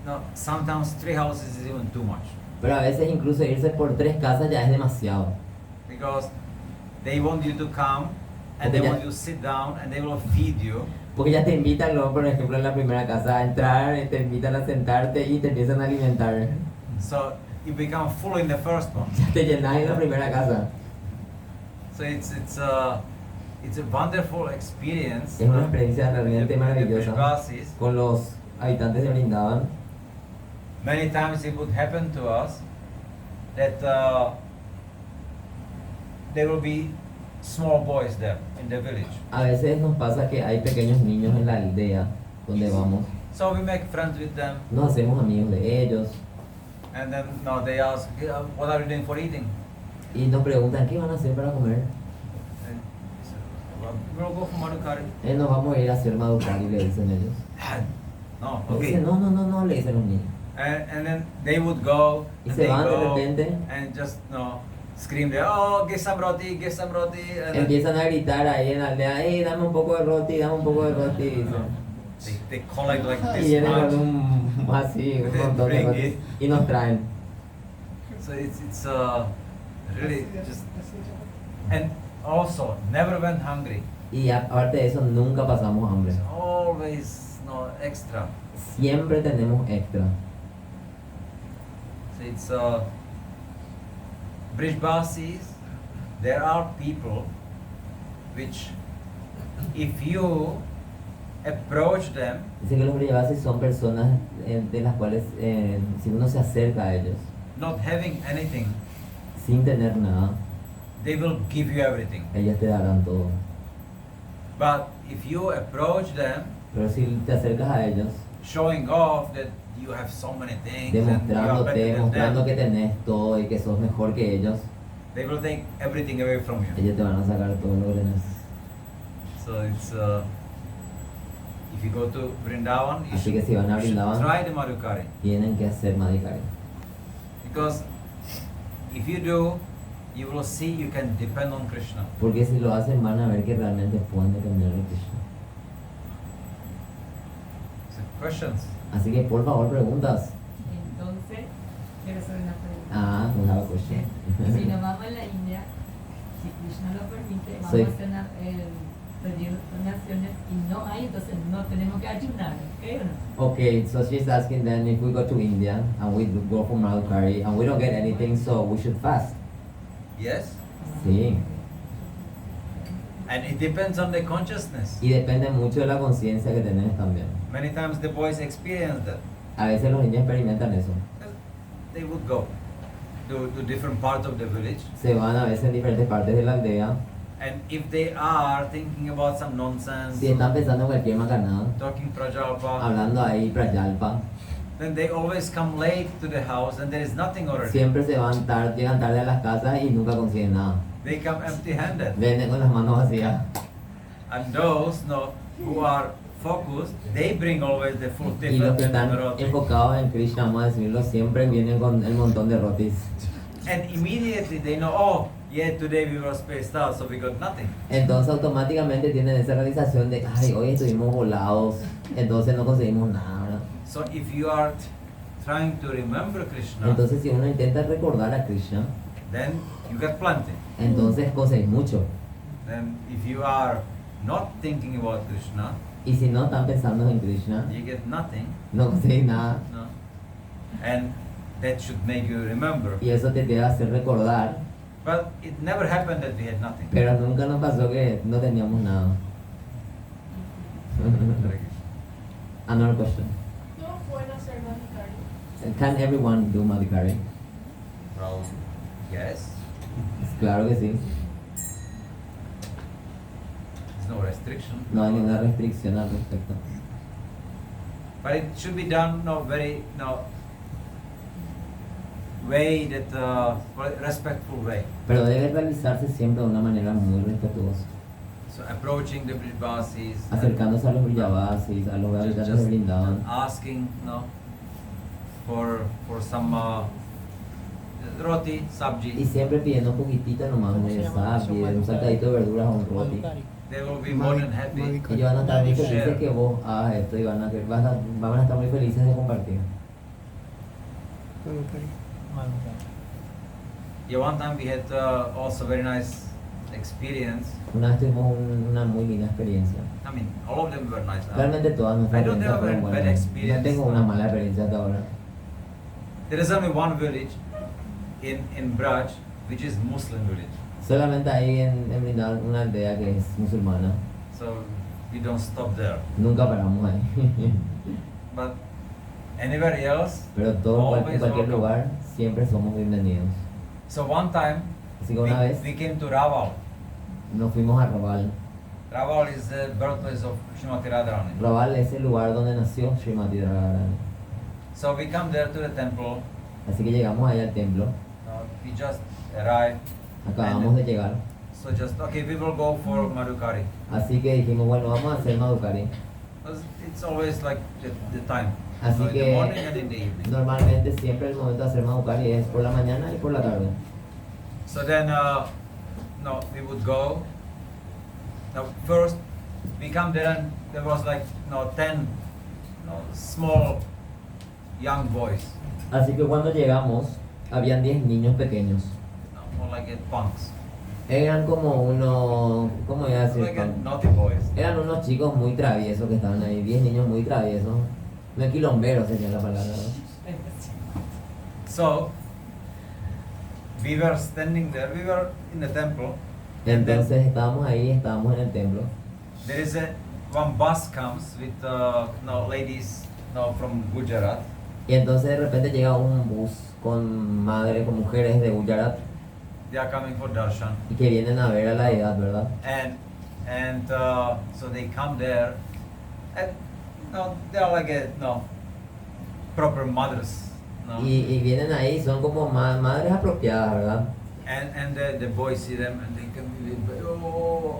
Speaker 1: no, sometimes 3 houses is even too much
Speaker 2: Pero a veces incluso irse por 3 casas ya es demasiado.
Speaker 1: because they want you to come and
Speaker 2: Okay,
Speaker 1: they
Speaker 2: yeah.
Speaker 1: want you to sit down and they will feed you.
Speaker 2: Porque ya te invitan, luego, por ejemplo, en la primera casa a entrar, te invitan a sentarte y te empiezan a alimentar.
Speaker 1: So you become full in the first one.
Speaker 2: Ya te llenas en la primera casa.
Speaker 1: So it's a wonderful experience.
Speaker 2: Es una experiencia realmente
Speaker 1: with the
Speaker 2: maravillosa
Speaker 1: Brihbasis.
Speaker 2: con los habitantes de Brindavan.
Speaker 1: Many times it would happen to us that there will be small boys there in the village.
Speaker 2: A veces nos pasa que hay pequeños niños en la aldea donde vamos.
Speaker 1: So we make friends with them,
Speaker 2: Nos hacemos amigos de ellos
Speaker 1: and then now they ask, "Yeah, what are you doing for eating?"
Speaker 2: y nos preguntan qué van a hacer para comer.
Speaker 1: And we say, "Well, we'll go for Madhukari."
Speaker 2: Nos vamos a ir a hacer Madhukari, le dicen ellos.
Speaker 1: No,
Speaker 2: Y
Speaker 1: okay.
Speaker 2: dicen, no, le dicen los niños.
Speaker 1: And then they would go,
Speaker 2: Y
Speaker 1: and
Speaker 2: se
Speaker 1: they
Speaker 2: van de
Speaker 1: go,
Speaker 2: repente.
Speaker 1: and just scream there, "Oh, get some roti, get some roti." And then
Speaker 2: Empiezan a gritar ahí en la aldea, dame un poco de roti, dame un poco de roti. Dicen.
Speaker 1: they collect like
Speaker 2: Y
Speaker 1: this
Speaker 2: vienen con
Speaker 1: much.
Speaker 2: así, un
Speaker 1: They
Speaker 2: montón de
Speaker 1: bring
Speaker 2: roti.
Speaker 1: it.
Speaker 2: Y nos traen.
Speaker 1: So it's really just, and also never went hungry.
Speaker 2: Y aparte de eso, nunca pasamos hambre.
Speaker 1: It's always extra.
Speaker 2: Siempre tenemos extra.
Speaker 1: So it's Brijbasis, there are people which, if you approach them,
Speaker 2: Dice que los Brihavasis son personas de las cuales si uno se acerca a ellos
Speaker 1: not having anything,
Speaker 2: sin tener nada,
Speaker 1: they will give you everything.
Speaker 2: ellos te darán todo.
Speaker 1: But if you approach them,
Speaker 2: Pero si te acercas a ellos,
Speaker 1: showing off that you have so many things and you are
Speaker 2: demostrándote,
Speaker 1: better than
Speaker 2: mostrando que
Speaker 1: them,
Speaker 2: tenés todo y que sos mejor que ellos,
Speaker 1: they will take everything away from you.
Speaker 2: ellos te van a sacar todo lo que tenés.
Speaker 1: So it's if you go to Vrindavan, you
Speaker 2: Así que si van a
Speaker 1: should
Speaker 2: Vrindavan,
Speaker 1: try the Madhukari,
Speaker 2: tienen que hacer Madhukari.
Speaker 1: because if you do, you will see you can depend on Krishna.
Speaker 2: Porque si lo hacen van a ver que realmente pueden depender de Krishna.
Speaker 1: So questions.
Speaker 2: Así que por favor preguntas.
Speaker 4: Entonces, quiero hacer una pregunta.
Speaker 2: Ah, we have a question.
Speaker 4: Si nos vamos a la India, si Krishna lo permite, vamos
Speaker 2: Sí.
Speaker 4: a hacer pedir donaciones y no hay, entonces no tenemos que ayunar, ¿ok o no?
Speaker 2: Okay, so she's asking then if we go to India and we go for Madhukari and we don't get anything, so we should fast.
Speaker 1: Yes,
Speaker 2: Sí.
Speaker 1: and it depends on the consciousness.
Speaker 2: Y depende mucho de la conciencia que tenés también.
Speaker 1: Many times the boys experience that.
Speaker 2: A veces los niños experimentan eso.
Speaker 1: They would go to different parts of the village,
Speaker 2: Se van a veces en diferentes partes de la aldea.
Speaker 1: and if they are thinking about some nonsense,
Speaker 2: Si están pensando en cualquier macanada,
Speaker 1: talking Prajalpa,
Speaker 2: hablando ahí prayalpa,
Speaker 1: then they always come late to the house and there is nothing already.
Speaker 2: siempre se van llegan tarde a las casas y nunca consiguen nada.
Speaker 1: They come empty-handed.
Speaker 2: Vienen con las manos vacías.
Speaker 1: And those who are focused, they bring always the full
Speaker 2: Y los que
Speaker 1: tiffin and
Speaker 2: están
Speaker 1: the roti.
Speaker 2: enfocados en Krishna, vamos a decirlo, siempre vienen con el montón de rotis.
Speaker 1: And immediately they know, oh, yeah, today we were spaced out, so we got nothing.
Speaker 2: Entonces automáticamente tienen esa realización de, ay, hoy estuvimos volados, entonces no conseguimos nada, ¿verdad?
Speaker 1: So if you are trying to remember Krishna,
Speaker 2: Entonces si uno intenta recordar a Krishna,
Speaker 1: then you get plenty.
Speaker 2: entonces conseguís mucho.
Speaker 1: Then if you are not thinking about Krishna,
Speaker 2: Y si no están pensando en Krishna,
Speaker 1: you get nothing.
Speaker 2: no conseguís nada.
Speaker 1: No? And that should make you remember.
Speaker 2: Y eso te debe hacer recordar,
Speaker 1: But it never happened that we had nothing.
Speaker 2: pero nunca nos pasó que no teníamos nada. Another question.
Speaker 5: No puedo hacer Madhukari.
Speaker 2: Can everyone do Madhukari?
Speaker 1: Well, yes.
Speaker 2: Claro que sí.
Speaker 1: There's no restriction.
Speaker 2: No hay ninguna restricción al respecto.
Speaker 1: But it should be done very way that respectful way.
Speaker 2: Pero debe realizarse siempre de una manera muy respetuosa.
Speaker 1: So approaching the Brijbasis,
Speaker 2: Acercándose a los Vrindavasis, a los habitantes de
Speaker 1: just
Speaker 2: Vrindavan.
Speaker 1: asking for some roti,
Speaker 2: Y
Speaker 1: sabji.
Speaker 2: siempre pidiendo un poquitito nomás de sabji, de un saltadito de verduras o un roti.
Speaker 1: They will be more than happy.
Speaker 2: Ellos van a estar muy
Speaker 1: Share.
Speaker 2: felices que vos hagas esto y van a estar muy felices de compartir.
Speaker 1: Yeah, one time we had also very nice experience.
Speaker 2: Una vez tuvimos una muy linda experiencia.
Speaker 1: I mean, all of them were nice.
Speaker 2: Realmente todas
Speaker 1: I
Speaker 2: nuestras
Speaker 1: don't
Speaker 2: experiencias
Speaker 1: have a
Speaker 2: fueron
Speaker 1: bad
Speaker 2: buenas.
Speaker 1: experience.
Speaker 2: No tengo una mala experiencia hasta ahora.
Speaker 1: There is only one village in Braj, which is Muslim village.
Speaker 2: Solamente ahí en Vrindavan una aldea que es musulmana.
Speaker 1: So we don't stop there.
Speaker 2: Nunca paramos ahí.
Speaker 1: But anywhere else,
Speaker 2: Pero todo, en
Speaker 1: always
Speaker 2: cualquier
Speaker 1: welcome.
Speaker 2: lugar, siempre somos bienvenidos.
Speaker 1: So one time,
Speaker 2: Así que una vez
Speaker 1: we came to Raval.
Speaker 2: nos fuimos a Raval.
Speaker 1: Raval is the birthplace of Srimati Radharani.
Speaker 2: Raval es el lugar donde nació Srimati Radharani.
Speaker 1: So we come there to the temple.
Speaker 2: Así que llegamos ahí al templo.
Speaker 1: We just arrived.
Speaker 2: Acabamos de llegar.
Speaker 1: So just, okay, we will go for Madhukari.
Speaker 2: Así que dijimos, bueno, vamos a hacer Madhukari.
Speaker 1: Because it's always like the time.
Speaker 2: Así
Speaker 1: So in the
Speaker 2: que
Speaker 1: morning and in the evening.
Speaker 2: normalmente siempre el momento de hacer Madhukari es por la mañana y por la tarde.
Speaker 1: So then, we would go. Now, first, we come there and there was like, 10, small young boys.
Speaker 2: Así que cuando llegamos, habían 10 niños pequeños.
Speaker 1: More like punks.
Speaker 2: Eran como unos, ¿cómo iba a decir?
Speaker 1: Like naughty boys.
Speaker 2: Eran unos chicos muy traviesos que estaban ahí, 10 niños muy traviesos. No es quilombero sería la palabra, ¿no?
Speaker 1: So we were standing there. We were in the temple. And then
Speaker 2: Entonces estábamos ahí, estábamos en el templo.
Speaker 1: there is one bus comes with ladies from Gujarat.
Speaker 2: Y entonces de repente llega un bus con madres, con mujeres de Gujarat
Speaker 1: They are coming for darshan.
Speaker 2: y que vienen a ver a la deidad, ¿verdad?
Speaker 1: And so they come there, and they are like proper mothers.
Speaker 2: Y vienen ahí, son como madres apropiadas, ¿verdad?
Speaker 1: And the boys see them and they come in,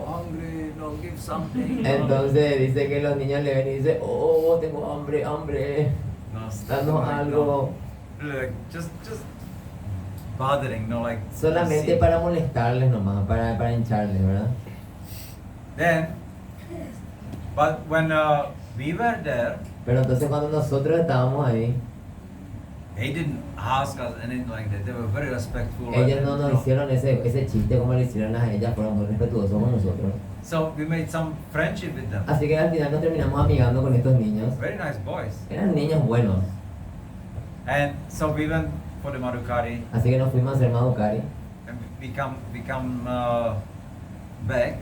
Speaker 1: hungry, give something.
Speaker 2: Entonces dice que los niños le ven y dicen, oh, tengo hambre, danos algo.
Speaker 1: Like, just bothering, like.
Speaker 2: Solamente
Speaker 1: see.
Speaker 2: para molestarles nomás, para hincharles, ¿verdad?
Speaker 1: Then, but when we were there,
Speaker 2: Pero entonces cuando nosotros estábamos ahí,
Speaker 1: they didn't ask us anything like that. They were very respectful.
Speaker 2: ellos
Speaker 1: and,
Speaker 2: no nos hicieron ese chiste como le hicieron a ellas, fueron muy respetuosos con nosotros.
Speaker 1: So we made some friendship with them.
Speaker 2: Así que al final nos terminamos amigando con estos niños.
Speaker 1: Very nice boys.
Speaker 2: Eran niños buenos.
Speaker 1: And so we went for the Madhukari
Speaker 2: Así que nos fuimos a hacer Madhukari.
Speaker 1: and we come back.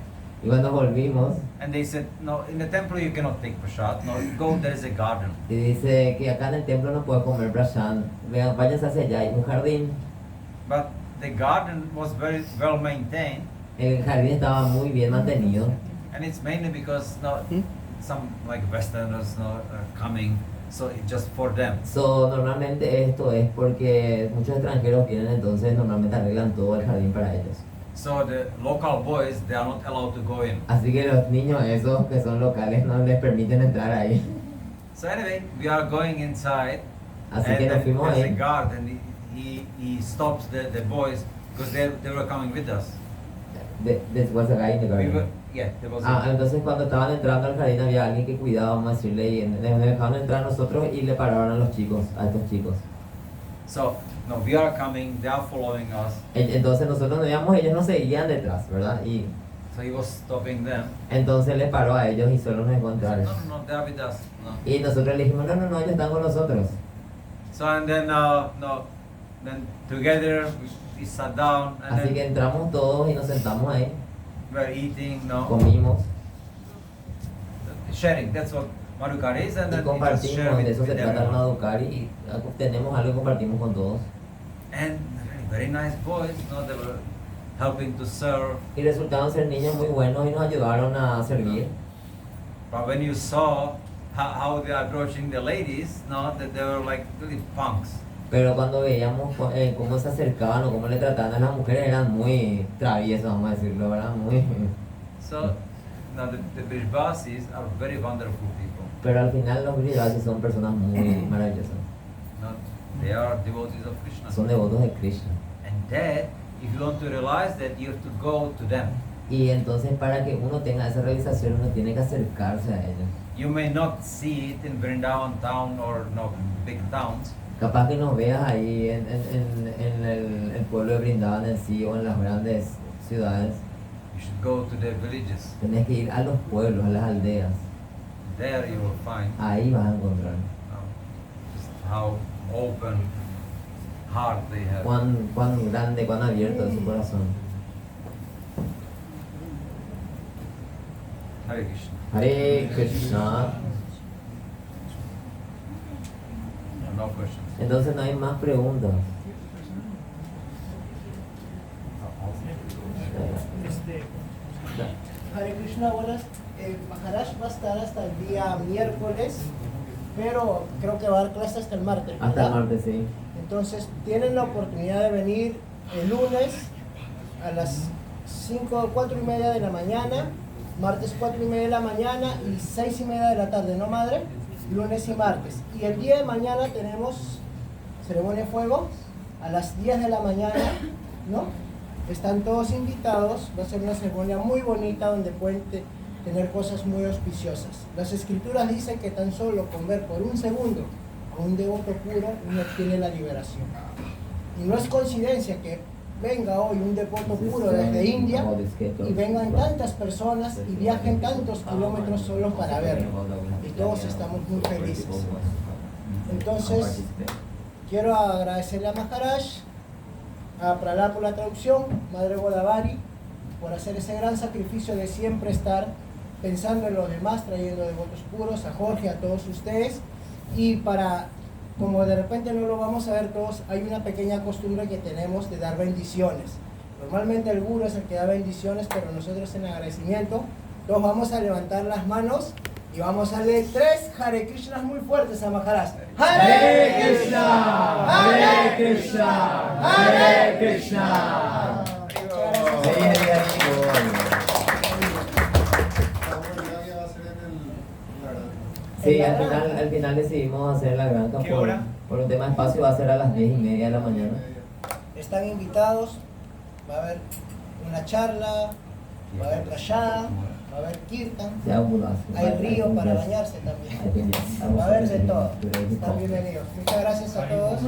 Speaker 2: Y cuando volvimos,
Speaker 1: And they said, no, in the temple you cannot take prasad. No, go, there is a garden.
Speaker 2: y dice que acá en el templo no puedes comer prashan. Vean, váyanse hacia allá, hay un jardín.
Speaker 1: But the garden was very well maintained.
Speaker 2: El jardín estaba muy bien mantenido.
Speaker 1: And it's mainly because some like Westerners are coming, so it's just for them.
Speaker 2: So, normalmente esto es porque muchos extranjeros vienen, entonces normalmente arreglan todo el jardín para ellos.
Speaker 1: So the local boys, they are not allowed to go in.
Speaker 2: Así que los niños esos que son locales no les permiten entrar ahí.
Speaker 1: So anyway, we are going inside,
Speaker 2: Así
Speaker 1: and
Speaker 2: que nos
Speaker 1: then
Speaker 2: fuimos
Speaker 1: there's a
Speaker 2: ahí.
Speaker 1: guard, and he stops the boys because they were coming with us.
Speaker 2: Después acá en el
Speaker 1: We
Speaker 2: jardín.
Speaker 1: were, yeah, there was.
Speaker 2: Ah, entonces cuando estaban entrando al jardín había alguien que cuidaba, vamos a decirle, y nos dejaron entrar nosotros y le pararon a los chicos, a estos chicos.
Speaker 1: So no, we are coming, they are following us.
Speaker 2: Entonces nosotros nos íbamos, ellos nos seguían detrás, ¿verdad? Y
Speaker 1: So he was stopping them.
Speaker 2: entonces le paró a ellos y solo nos
Speaker 1: No,
Speaker 2: encontraron.
Speaker 1: no, they are with us. No.
Speaker 2: Y nosotros le dijimos, no, ellos están con nosotros.
Speaker 1: So and then then together we sat down and
Speaker 2: Así que
Speaker 1: then
Speaker 2: entramos todos y nos sentamos ahí,
Speaker 1: we were eating,
Speaker 2: comimos
Speaker 1: sharing. That's what Madhukari is, and
Speaker 2: y
Speaker 1: then we just share
Speaker 2: compartimos.
Speaker 1: with,
Speaker 2: De eso se
Speaker 1: with
Speaker 2: trata el
Speaker 1: everyone.
Speaker 2: Madhukari y tenemos algo y compartimos con todos.
Speaker 1: And very nice boys, they were helping to serve.
Speaker 2: Y resultaron ser niños muy buenos y nos ayudaron a servir.
Speaker 1: But when you saw how they are approaching the ladies, that they were like really punks.
Speaker 2: Pero cuando veíamos cómo se acercaban o cómo le trataban a las mujeres, eran muy traviesos, vamos a decirlo, ¿verdad? Muy...
Speaker 1: So now the Brishbasis are very wonderful people.
Speaker 2: Pero al final los Vridasis son personas muy maravillosas.
Speaker 1: They are devotees of Krishna.
Speaker 2: Son devotos de Krishna.
Speaker 1: And that, if you want to realize that, you have to go to them.
Speaker 2: Y entonces para que uno tenga esa realización, uno tiene que acercarse a ellos.
Speaker 1: You may not see it in Vrindavan town or big towns,
Speaker 2: Capaz que nos veas ahí en el pueblo de Brindavan en sí o en las grandes ciudades.
Speaker 1: you should go to the villages.
Speaker 2: Tenés que ir a los pueblos, a las aldeas.
Speaker 1: There you will find
Speaker 2: Ahí vas a encontrar
Speaker 1: just how open heart they have.
Speaker 2: cuán grande, cuán abierto es su corazón.
Speaker 1: Hare Krishna.
Speaker 2: Hare Krishna.
Speaker 1: No questions.
Speaker 2: Entonces no hay más preguntas.
Speaker 6: Hare Krishna, buenas. Maharaj va a estar hasta el día miércoles, pero creo que va a dar clase hasta el martes.
Speaker 2: Hasta el
Speaker 6: ¿verdad?
Speaker 2: martes, sí.
Speaker 6: Entonces, tienen la oportunidad de venir el lunes a las 4:30 de la mañana, martes 4:30 de la mañana y 6:30 de la tarde, ¿no, madre? Lunes y martes. Y el día de mañana tenemos ceremonia de fuego a las 10 de la mañana, ¿no? Están todos invitados, va a ser una ceremonia muy bonita donde pueden tener cosas muy auspiciosas. Las escrituras dicen que tan solo con ver por un segundo a un devoto puro uno obtiene la liberación. Y no es coincidencia que venga hoy un devoto puro desde India y vengan tantas personas y viajen tantos kilómetros solo para verlo. Y todos estamos muy felices. Entonces, quiero agradecerle a Maharaj, a Pralad por la traducción, Madre Godavari, por hacer ese gran sacrificio de siempre estar pensando en los demás, trayendo devotos puros, a Jorge, a todos ustedes. Y para, como de repente no lo vamos a ver todos, hay una pequeña costumbre que tenemos de dar bendiciones. Normalmente el guru es el que da bendiciones, pero nosotros en agradecimiento, todos vamos a levantar las manos y vamos a leer 3 Hare Krishnas muy fuertes a Maharaj. Hare Krishna, Hare Krishna, Hare Krishna.
Speaker 2: Sí, al final decidimos hacer la granja
Speaker 1: ¿Qué hora?
Speaker 2: por un tema de espacio, va a ser a las 10:30 de la mañana.
Speaker 6: Están invitados, va a haber una charla, va a haber prashada, va a haber kirtan,
Speaker 2: Ya,
Speaker 6: hay río para bañarse también, va a haber de todo. Están bienvenidos. Muchas gracias a todos.